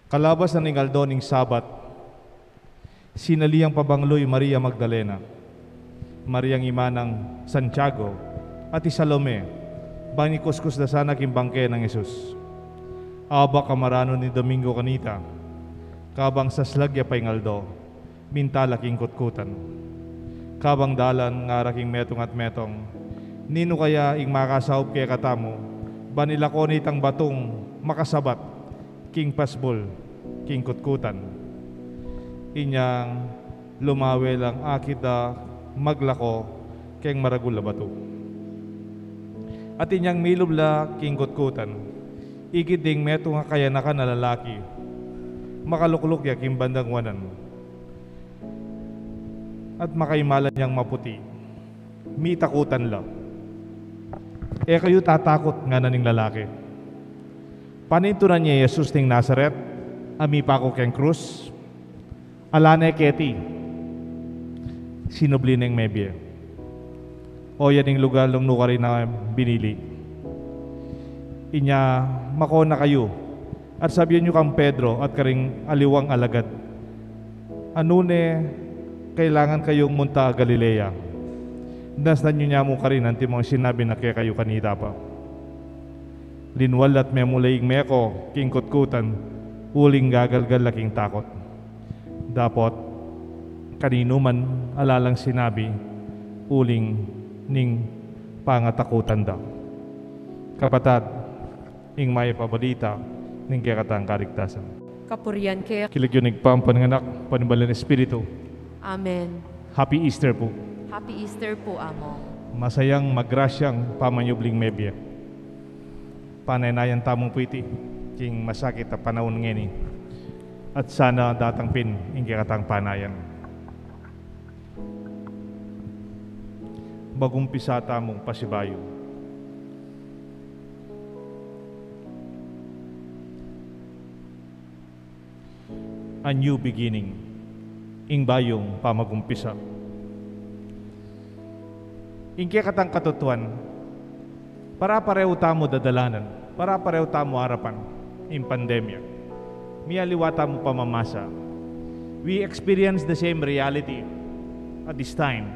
Kalabas na ningaldo ning Sabat, sinaliyang pabangloy Maria Magdalena, Mariang imanang Santiago, at Salome, bani kuskus da sana kimbangke ng Jesus. Aba kamarano ni Domingo kanita, kabang saslagya pa ingaldo, mintala king kutkutan. Kabang dalan nga raking metong at metong, nino kaya ing makasaob kaya katamo, banilakonit ang batong makasabat, king pasbol, king kutkutan. Inyang lumawe lang akita maglako keng maragula bato. At inyang milubla king kutkutan, igiding meto nga kaya naka na lalaki, makalukluk ya king bandang wanan. At makaimalan niyang maputi, mitakutan la. Kayo tatakot nga na ning lalaki. Panintunan niya Jesus ting Nazaret, ami pa ko keng krus, alane keti, sinubli ng mebye. O yan yung lugar lang nukari na binili. Inya, mako na kayo, at sabihin nyo kang Pedro at karing aliwang alagad, anune, kailangan kayong munta Galilea. Nasdan nyo niya mo ka rin, anti mga sinabi na kaya kayo kanita pa. Linwal at memulaing meko, king kutkutan, uling gagalgal laking takot. Dapat kanino man alalang sinabi, uling ning pangatakutan daw. Kapatad, ing may pabalita ning kayakatang karigtasan. Kapurian kaya. Kiligyonig pa ang pananganak, panibalan Espiritu. Amen. Happy Easter po. Happy Easter po, Amo. Masayang magrasyang pamanyubling mebya. Panaynayan tamong puiti, king masakit na panahon ngeni. At sana datang pin, ingi katang panayan. Bagumpisa tamong pasibayo. A new beginning, ing bayong pamagumpisa. Ingi katang katutuan, para pareho tamo dadalanan, para pareho tamo harapan, in pandemya. Mialiwata mo pamamasa. We experience the same reality at this time,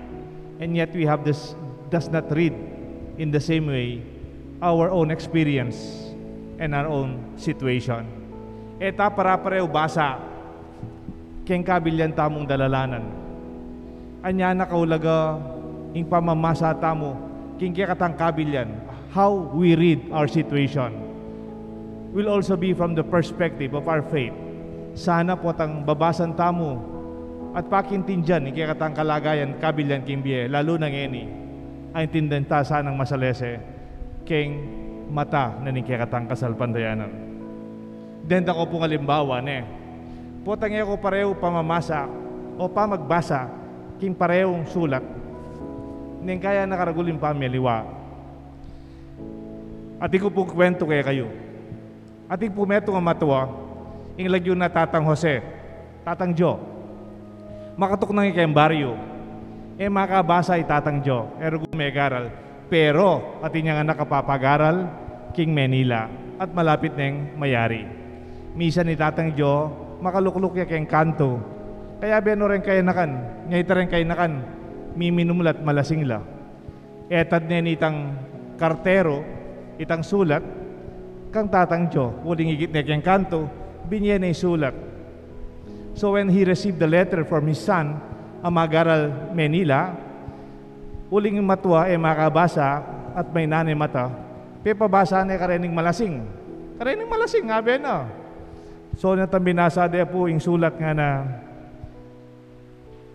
and yet we have this, does not read in the same way our own experience and our own situation. Eta para pareho basa, keng kabilyan tamong dalalanan. Anya nakaulaga, ing pamamasa tamo, king katang kabilyan, how we read our situation will also be from the perspective of our faith. Sana po tang babasan tamo at pakintindihan ikikatang kalagayan kabilyan kimbiye, lalo na ngeni ay tindan ta sanang masalese king mata na nikikatang kasalpandayanan. Den ako pong halimbawa potang ko pareho pamamasa o pamagbasa king parehong sulat ning kaya nakaraguling pamiliwa. At ko pong kwento kaya kayo. At po meto nga matuwa, ing lagyo na Tatang Jose, Tatang Jo. Makatok nang ikayang baryo. Makabasa ay Tatang Jo, gumegaral. Pero, at inyang anak kapapagaral, king Manila, at malapit neng mayari. Misa ni Tatang Jo, makalukluk ya kayang kanto. Kaya beno rin kayo nakan, ngayta rin kayo nakan, miminumulat malasing la. Etad nen itang kartero, itang sulat, kang Tatang Jo, uling igit na kayang kanto, binye na sulat. So when he received the letter from his son, Amagaral Manila, uling matwa makabasa at may nanay mata, pabasa na karening malasing. Karening malasing, nga na. So natang binasa de po yung sulat nga na,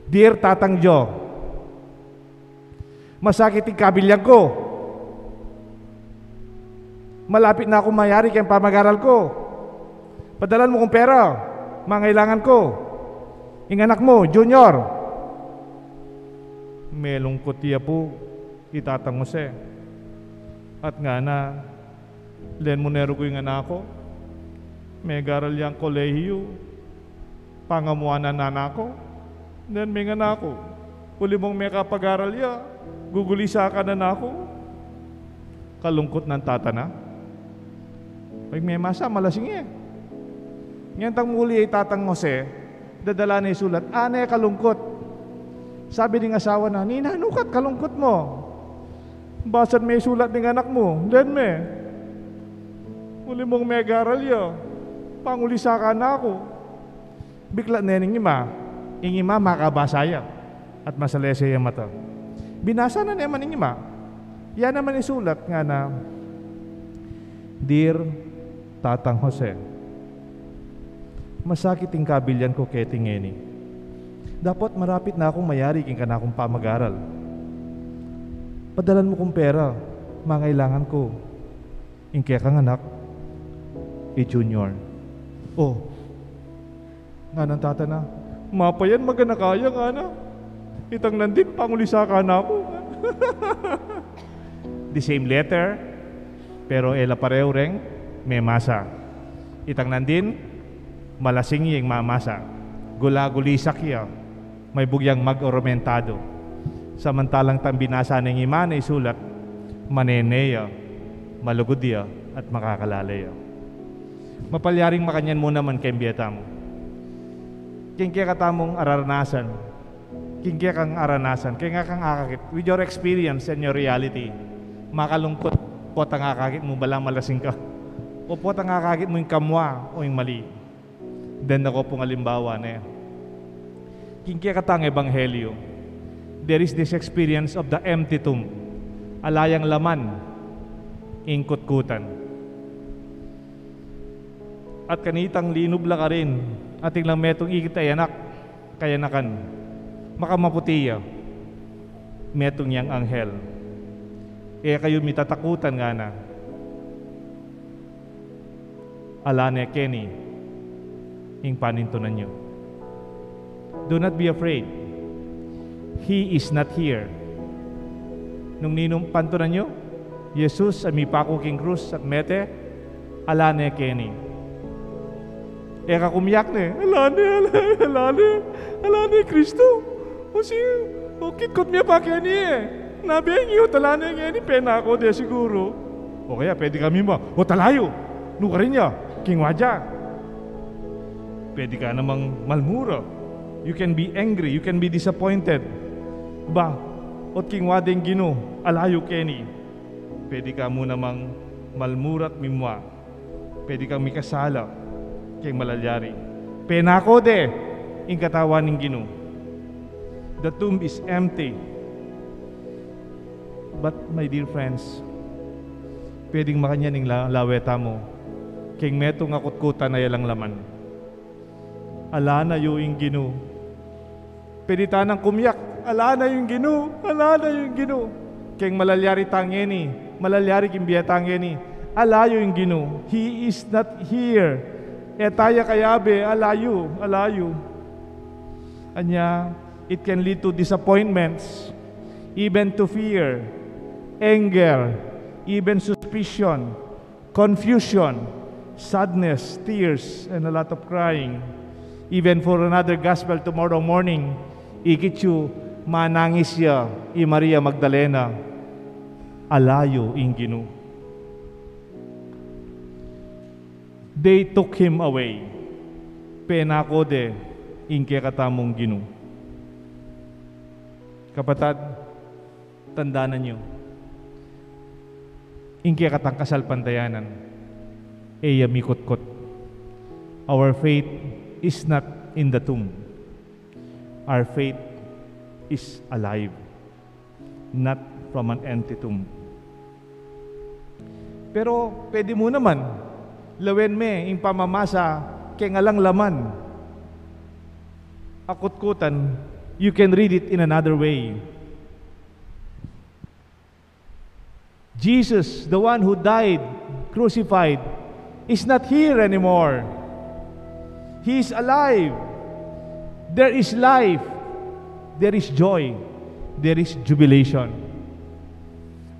Dear Tatang Jo, masakit yung kabilyag ko. Malapit na akong mayari kayong pamag-aral ko. Padalan mo kong pera, mangailangan ko. Yung anak mo, Junior. May lungkot tiya po, Itatang Jose. At nga na, len mo nero ko yung anak ko. May garal yang kolehiyo. Pangamuanan na anak ko. Then may anak ko. Uli mong may kapag-aral ya, gugulisa ka na ako. Kalungkot ng tatana. Pag may masa, malasing Ngayon tang muli ay tatang Jose, dadala na isulat, anay kalungkot. Sabi ng asawa na, ninanukat kalungkot mo. Basan may sulat ng anak mo, then me. Muli mong megaral yo, pangulisa ka na ako. Bigla na yung ingima makabasaya at masalese yung mata. Binasa na naman ingima. Yan naman isulat nga na, Dear Tatang Jose, masakit ang kabilyan ko keting eni. Dapat marapit na akong mayari king ka na akong pamag-aral. Padalan mo kong pera, mangailangan ko. Ingke kang anak, junior. Oh, nga nang tata na, mapayan magana kaya nga na. Itang nandit, pangulisa ka na ako. The same letter, pero ela pareho reng, may masa. Itang nandin, malasing yung mamasa. Gula-gulisak iya, may bugyang mag-oromentado. Samantalang tang binasa ng ima na isulat, maneneya, malugudya, at makakalalaya. Mapalyaring makanyan mo naman kay biyata mo. Kingkaya katamong aranasan, kingkaya kang aranasan, kaya nga kang akakit, with your experience and your reality, makalungkot po ang akakit mo, balang malasing ka, o po ang akakit mo yung kamwa o yung mali. Then ako pong alimbawa na yan. Kingkaya katang ebanghelyo, there is this experience of the empty tomb, alayang laman, ingkutkutan. At kanitang linubla ka rin, ating lang metong ikitay anak, kayanakan, makamaputiya, metong yang anghel. Kayo mitatakutan nga na, alane Kenny, ing panintunan nyo. Do not be afraid. He is not here. Nung ninong pantunan nyo, Jesus ami pako king krus at mete, alane Kenny. Kakumiyak na alane Kristo. O kitkot niya pa kaya niya Nabing iyo, talane nga ni pena ako de siguro. O kaya pwede kami ba? O talayo, nuka rin niya, king wadya. Pwede ka namang malmura. You can be angry, you can be disappointed. Ba, ot king wadeng gino, alayo Kenny. Pwede ka mo namang malmurat mimwa. Pwede kang mikasala, king malalyari. Pena ako de, ing katawan ng gino. The tomb is empty. But my dear friends, pwedeng makanyan ng laweta mo, king metong akutkutan na yalang laman. Ala na yung gino. Pwede tanang kumyak, ala na yung gino, ala na yung gino. King malalyari tangeni, malalyari kimbiya tangeni, alayo yung gino. He is not here. Etaya kayabe, alayo, alayo. Anya, it can lead to disappointments, even to fear, anger, even suspicion, confusion, sadness, tears, and a lot of crying. Even for another gospel tomorrow morning, ikitsu, manangis siya, i Maria Magdalena, alayo inginu. They took him away. Penako de, ingke katamong ginu. Kapatid, tandaanan nyo, ingke katang kasal pantayanan, eya mikutkot. Our faith is not in the tomb. Our faith is alive, not from an empty tomb. Pero pwede mo naman, lawen me, ing pamamasa, kaya ngalang laman. Akutkutan, you can read it in another way. Jesus, the one who died, crucified, is not here anymore. He is alive. There is life. There is joy. There is jubilation.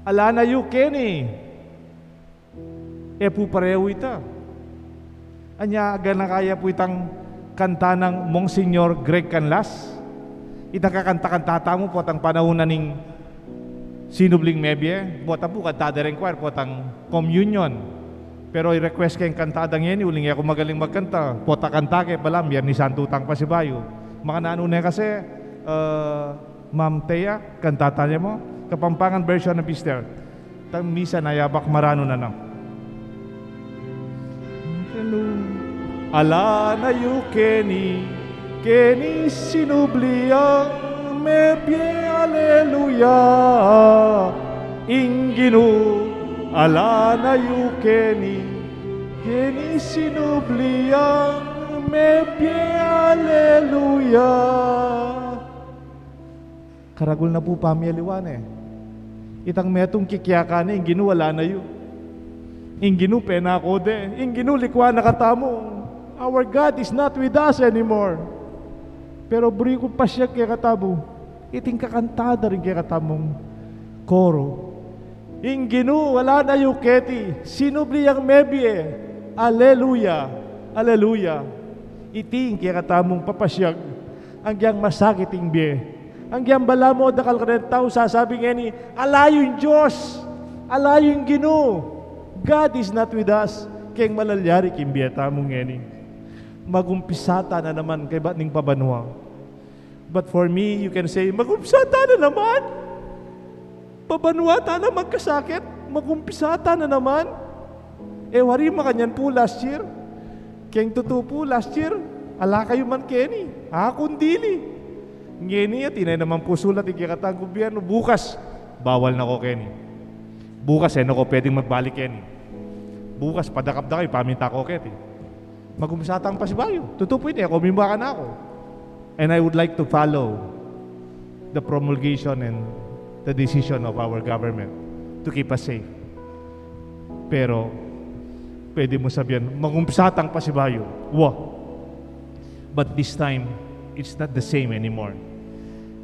Alana yu Kenny. Po pareho ita. Anya gana kaya po itang kanta ng Monsignor Greg Canlas. Itang kakanta-kantata mo po atang panahon ning sinubling mebye. Buat po kanta rin choir po atang communion. Pero i-request kayong kantadang yan, uling ako magaling magkanta. Pota kantake palam, yan ni Santutang Pasibayo. Mga naano na kasi, Ma'am Thea, kantata niya mo, Kapampangan version ng Pister. Tang misa na yabak marano na na. Ala na yu Keni sinubliang me pie aleluya. Inginu ala na yu Keni sinubliang me pie aleluya. Karagul na po pamialiwan Itang metong kikiyakan inginu wala na yu. Inginu pena kode, inginu likwa na katamo. Our God is not with us anymore. Pero buri ko pa siya kaya katabo. Iting kakantada rin kaya katamong koro. Inginu wala na yu keti, sinubli ang mebie. Aleluya, aleluya. Iting kaya katamong papasyag, ang giyang masakit ingbe. Ang giyang balamo dakal ka ng tao, sasabi nga ni, alayo yung Diyos, alayo yung Ginoo. God is not with us. Kaya malalyari kimbiyata mong ngeni. Magumpisata na naman kay bating pabanwa. But for me, you can say, magumpisata na naman. Pabanwa ta na magkasakit. Magumpisata na naman. Wari makanyan po last year. Kaya totoo po last year, ala kayo man keni. Kundili. Ngeni at inay naman po sulat ikikatang gobyerno. Bukas, bawal na ko keni. Bukas no ko pwedeng magbalik keni. Bukas padakap-da kayo, paminta ko keti. Magumisatang Pasibayo. Totoo po ako, mimbakan na ako. And I would like to follow the promulgation and the decision of our government to keep us safe. Pero, pwede mo sabihin, magumisatang Pasibayo. Wah! But this time, it's not the same anymore.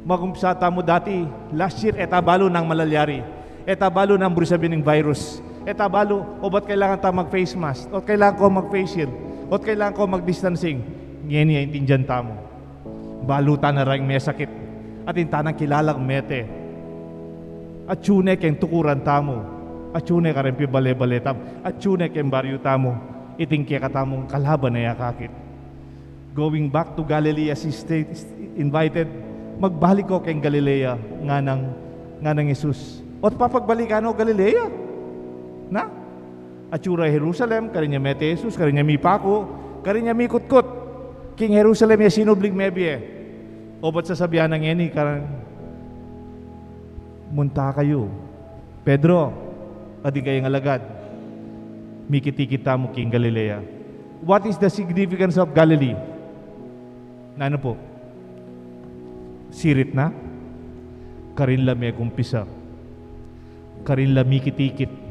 Magumisata mo dati, last year, etabalo ng malalyari. Etabalo ng sabihin ng virus. Etabalo, o ba't kailangan tayo mag-face mask? O kailangan ko mag-face shield? O kailangan ko mag-distancing? Ngayon niya, intindihan tamo. Balutan na rin may sakit. At intanang kilalang mete. At tune kayong tukuran tamo. At tune ka rin pibale-bale tamo. At tune kayong baryo tamo. Iting kaya katamong kalaban na yakakit. Going back to Galilee as he invited, magbalik ko kayong Galilea nga ng Jesus. O papagbalikan o Galilea. Na? At yura Jerusalem, karinya mete Jesus, karinya mi pako, karinya mi kutkut. King Jerusalem ya sinublig mebie. O ba't sasabihan ng eni, karang munta kayo. Pedro, adi kayong alagad. Mikiti-kita mo King Galilea. What is the significance of Galilee? Na ano po? Sirit na? Karinla may kumpisa. Karinla mikitikit.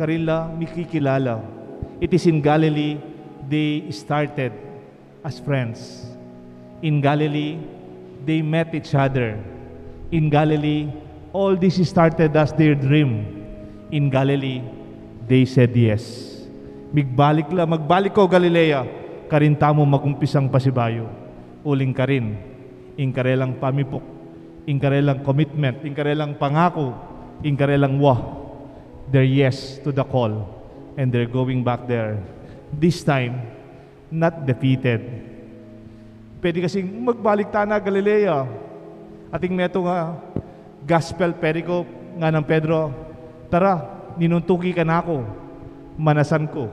Karinla mikikilala. It is in Galilee they started as friends. In Galilee, they met each other. In Galilee, all this started as their dream. In Galilee, they said yes. Magbalik ko Galilea, karinta mo magumpisang Pasibayo. Uling ka rin, ingkarelang pamipok, ingkarelang commitment, ingkarelang pangako, ingkarelang they're yes to the call, and they're going back there. This time, not defeated. Pwede kasing magbalik ta na Galilea. Ating meto nga gospel pericope nga ng Pedro, tara, ninuntuki ka na ako, manasan ko.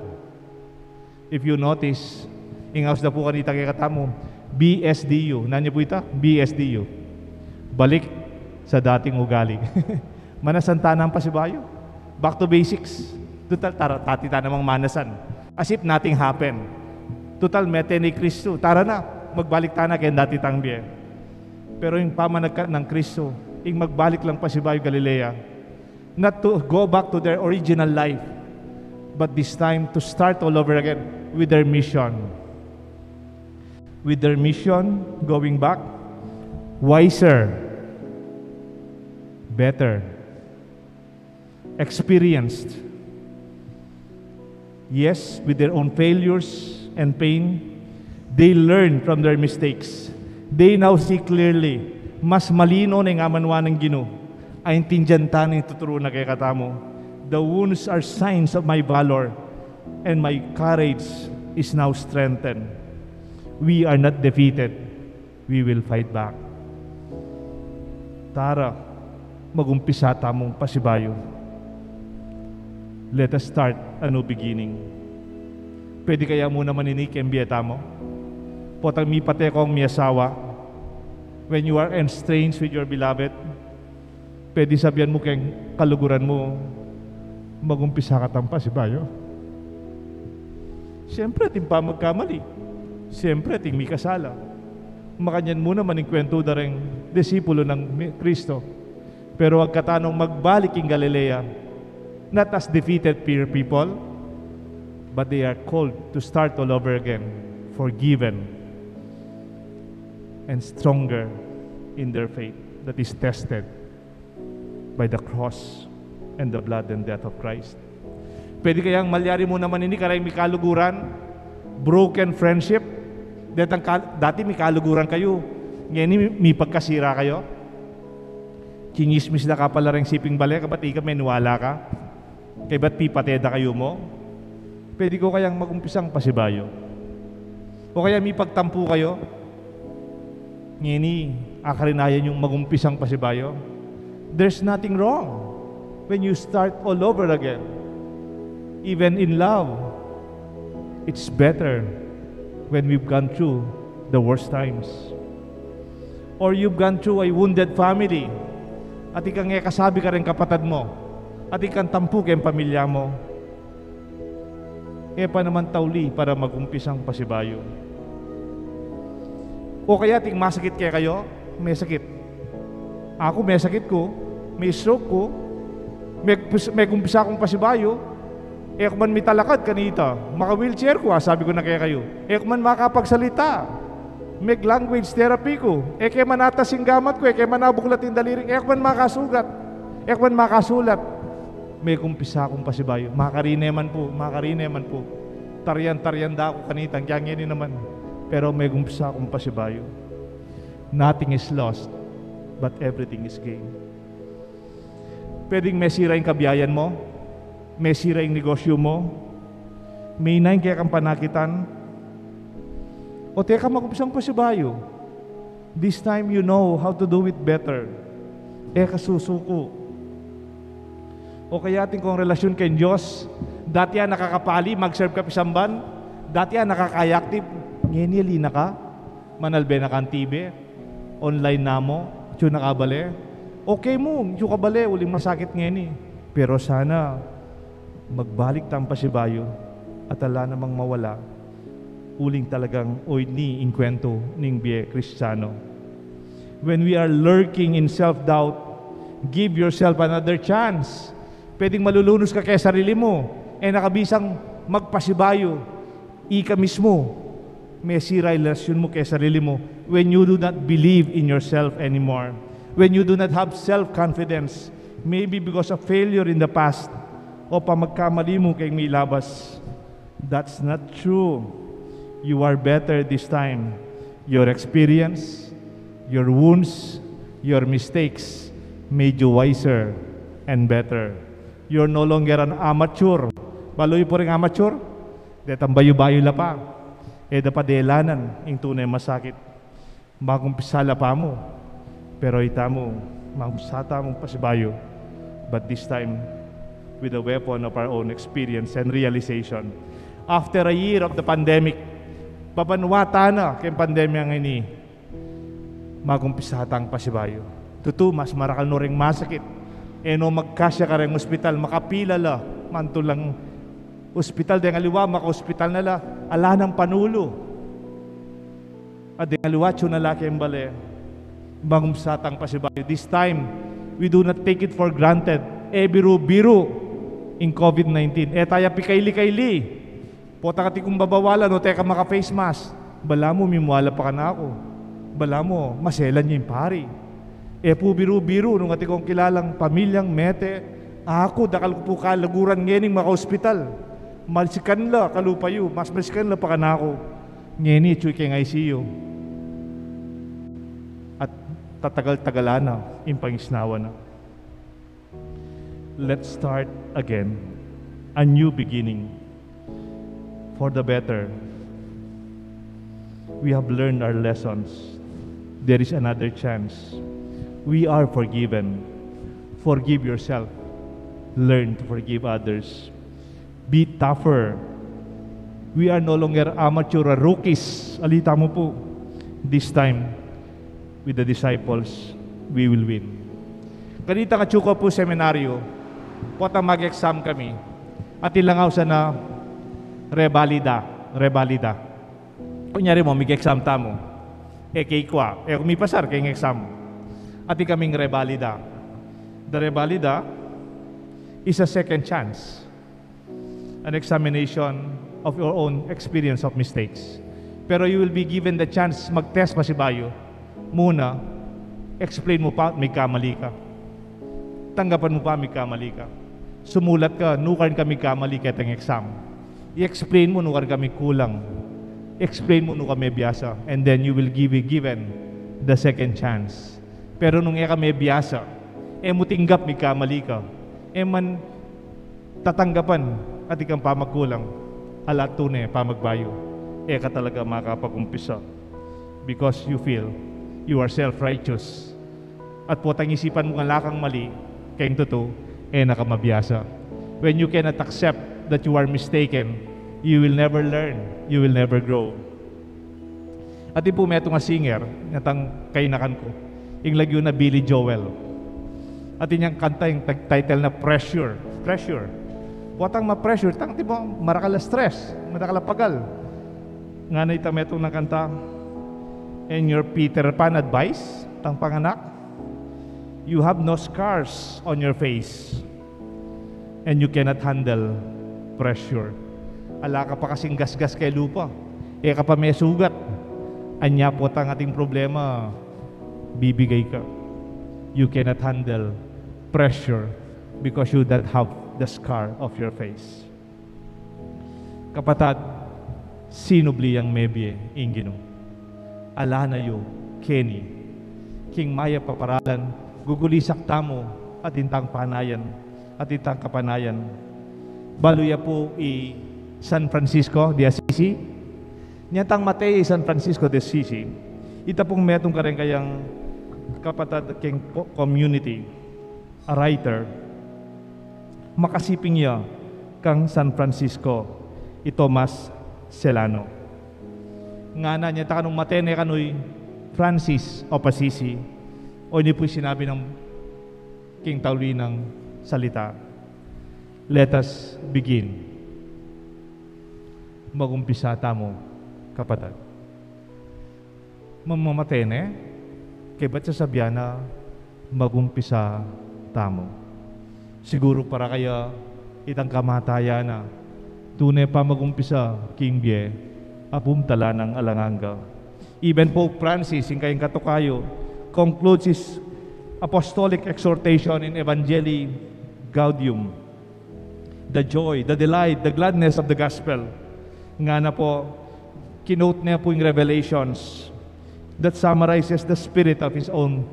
If you notice, ingaws na po kanita kay katamo, BSDU. Nanyo po ita? BSDU. Balik sa dating ugali. Manasanta ng Pasibayo. Back to basics. Total, tatita namang manasan. As if nothing happened. Total, mete ni Kristo. Tara na, magbalik ta na kaya dati tangbiye. Pero yung pamanag ng Kristo, yung magbalik lang Pasibayo, Galilea, not to go back to their original life, but this time to start all over again with their mission. With their mission, going back, wiser, better, experienced. Yes, with their own failures and pain, they learn from their mistakes. They now see clearly, mas malino na yung amanwa ng Ginoo. Ay intindihan ta ng tuturo na kay katamo. The wounds are signs of my valor. and my courage is now strengthened. We are not defeated. We will fight back. Tara, magumpisa tamong pasibayo. Let us start a new beginning. Pwede kaya muna maninik ang biyata mo? Potang mi pate kong mi asawa. When you are estranged with your beloved, pwede sabihan mo keng kaluguran mo, magumpisa ka tang pasibayo. Siyempre, ting pa magkamali. Siyempre, ting mi kasala. Makanyan muna maningkwento da rin disipulo ng Kristo. Pero wag katanong magbalik in Galilea, not as defeated peer people, but they are called to start all over again, forgiven, and stronger in their faith that is tested by the cross and the blood and death of Christ. Pwede kayang malyari mo naman ini karayang may kaluguran, broken friendship, dati may kaluguran kayo, ngayon may pagkasira kayo, chinismis na ka pala rin siping balik, kabat ika may nuwala ka, kaya ba't pipateda kayo mo? Pwede ko kayang magumpisang pasibayo. O kaya may pagtampu kayo, ngayon akarinayan yung magumpisang pasibayo. There's nothing wrong when you start all over again. Even in love, it's better when we've gone through the worst times. Or you've gone through a wounded family, at ikang kasabi ka rin kapatid mo, at ikang tampu kayong pamilya mo, pa naman tauli para magumpisang pasibayo. O kaya ting masakit kaya kayo, may sakit. Ako may sakit ko, may stroke ko, may gumpisa akong pasibayo, kung man may talakad kanita, maka-wheelchair ko, sabi ko na kaya kayo. Kung man makapagsalita, may language therapy ko, kaya man atas yung gamat ko, kaya man nabuklat yung daliring, kung man makasugat, kung man makasulat, may gumpisa akong pasibayo. Makarineman po. Tarian da ako kanita, kaya ngayon naman. Pero may gumpisa akong pasibayo. Nothing is lost, but everything is gain. Pwedeng may sira yung kabiyayan mo, may sira yung negosyo mo, may inayin kaya kang panakitan, o teka magumpisang pasibayo. This time you know how to do it better. Kasusuko. O kaya ating kong relasyon kay Diyos, dati yan nakakapali, mag-serve ka pisamban, dati yan nakaka-active, ngayon na ka, manalbe na kang TV, online na mo, tiyo nakabali, okay mo, tiyo kabali, uling masakit ngayon. Pero sana, magbalik tang pasibayo, at ala namang mawala, uling talagang oy ni inkwento ning biye Kristiyano. When we are lurking in self-doubt, give yourself another chance. Pwedeng malulunos ka kaya sarili mo, nakabisang magpasibayo, ika mismo, may sira relasyon mo kaya sarili mo when you do not believe in yourself anymore, when you do not have self-confidence, maybe because of failure in the past, o pa magkamali mo kay may labas. That's not true. You are better this time. Your experience, your wounds, your mistakes made you wiser and better. You're no longer an amateur. Baloy po rin amateur. Detang bayo-bayo la pa. Dapadelanan, yung tunay masakit. Magumpisala pa mo. Pero ita mo, magumpisata mong pasibayo. But this time, with the weapon of our own experience and realization. After a year of the pandemic, papanwata na kayong pandemya ng ini, magumpisatang pasibayo. Tutu, mas marakal no ring masakit. No magkasya ka rin ospital, makapila la, mantulang ospital, dahil aliwa, maka-ospital na la, ala ng panulo. At dahil aliwa, na laki ang bale, magumpisatang pasibayo. This time, we do not take it for granted. Biro-biro in COVID-19. Tayo pikayli-kayli. Pota ka tikong babawalan, o teka maka-face mask. Bala mo, mimuala pa ka na ako. Bala mo, maselan niya yung pari. Po biro-biro, nung ati kong kilalang pamilyang mete, ako, dakal ko po kalaguran ngening maka-hospital. Malsikan la, kalupayo, mas malsikan la pa ka na ako. Ngeni, chuy keng ICU. At tatagal-tagala na, impangisnawa na. Let's start again, a new beginning. for the better. We have learned our lessons. There is another chance. We are forgiven. Forgive yourself. Learn to forgive others. Be tougher. We are no longer amateur or rookies. Alita mo po. This time, with the disciples, we will win. Kanita ka tsuko po seminaryo, pota mag-exam kami, at ilangaw sa na revalida. Kunyari mo, mag-exam tamo, kay kwa, kumipasar kay exam, at kaming revalida. The revalida is a second chance, an examination of your own experience of mistakes. Pero you will be given the chance mag-test pa si Bayo. Muna, explain mo pa, may kamali ka. Tanggapan mo pa, may kamali ka. Sumulat ka, nukan kami kamali kitang exam. I-explain mo, nukan kami kulang. Explain mo, nukan kami biyasa. And then you will be given the second chance. Pero nung kami biyasa, mo tinggap, may kamali ka. Man, tatanggapan at ikang pamagkulang. Alat tunay, pamagbayo. Ka talaga makapag-umpisa because you feel you are self-righteous at potang isipan mo nga lakang mali kayong totoo, nakamabiyasa. When you cannot accept that you are mistaken, you will never learn, you will never grow. At po may itong singer natang kainakan ko, yung lagyo na Billy Joel, at inyang kanta yung title na Pressure. Potang ma-pressure, tang tipo marakala stress, marakala pagal. Nga na itametong ng kanta, and your Peter Pan advice, tang panganak, you have no scars on your face, and you cannot handle pressure. Ala ka pa kasing gasgas kay lupa, ka pa may sugat, anya po tang ating problema, bibigay ka. You cannot handle pressure because you don't have the scar of your face. Kapatad, sinubli ang mebye ingino. Ala na yo, Kenny, king maya paparalan, gugulisak tamo at intang panayan, at intang kapanayan. Baluya po San Francisco de Assisi, niyatang Matei San Francisco de Assisi, ita pong metong ka rin kayang kapatad king community, a writer, makasiping niya kang San Francisco, Thomas Celano. Nga na niya takanong matene kanoy Francis of Assisi, o niya po sinabi ng King Tauli ng salita. Let us begin. Magumpisa tamo, kapatid. Mamamatene, kaya ba't sasabihan na magumpisa tamo? Siguro para kaya itang kamataya na tunay pa magumpisa, King Bie, apumtala ng alanganga. Even Pope Francis, yung kayong katukayo, concludes his apostolic exhortation in Evangelii Gaudium. The joy, the delight, the gladness of the gospel. Nga na po, kinote niya po yung Revelations that summarizes the spirit of his own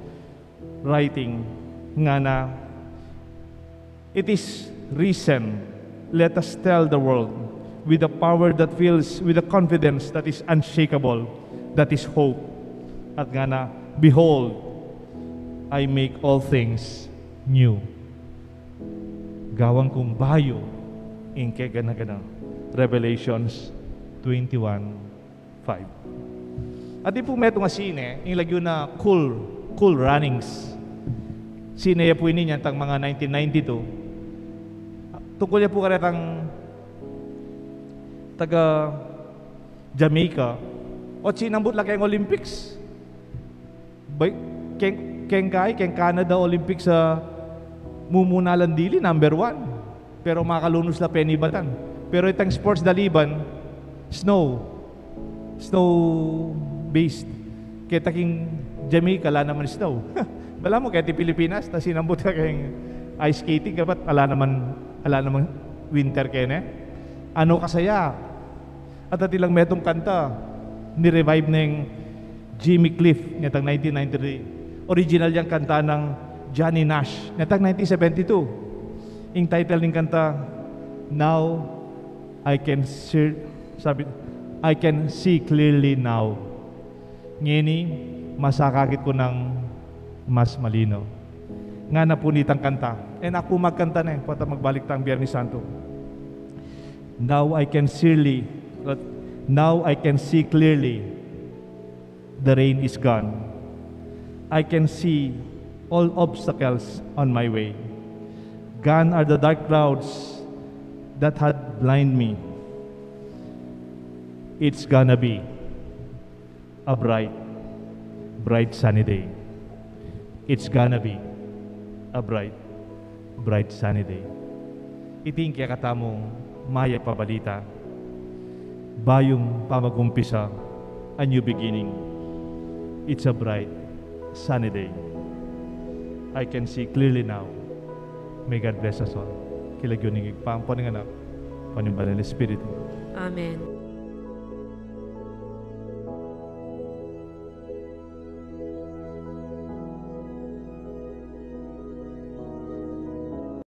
writing. Nga na, it is reason. Let us tell the world with the power that fills, with the confidence that is unshakable, that is hope. At nga na, behold, I make all things new. Gawang kong bayo, inke gana-gana. Revelations 21:5. At di po meto nga sine, yung lagyo na cool runnings. Sine po ini niyan tang mga 1992. Tungkol niya po karetang taga Jamaica o sinambot lang kayong Olympics. Keng Canada Olympics sa mumunalan dili, number 1. Pero makalunos na penibatan. Pero itang sports daliban, snow-based. Kaya taking Jamaica, ala naman snow. Bala mo, kaya ti Pilipinas, ta sinambot ka kayong ice skating, kapat ala naman winter kene. Ano kasaya? At atilang metong kanta, ni-revive ng Jimmy Cliff netang 1993. Original yang kanta ng Johnny Nash netang 1972. Yung title ng kanta, Now I Can Sabi, I can see clearly now. Ngini, masakakit ko ng mas malino. Nga napunitang kanta. And ako magkanta na pata magbalik tang Biyernes Santo. Now I can see clearly. The rain is gone. I can see all obstacles on my way. Gone are the dark clouds that had blinded me. It's gonna be a bright sunny day. It's gonna be a bright sunny day. Iting kaya katamong maya pabalita. Bayong pamagumpisa, a new beginning. It's a bright sunny day. I can see clearly now. May God bless us all. Kilagyo ningig pampon ng anak, panimbalan ng Espiritu. Amen.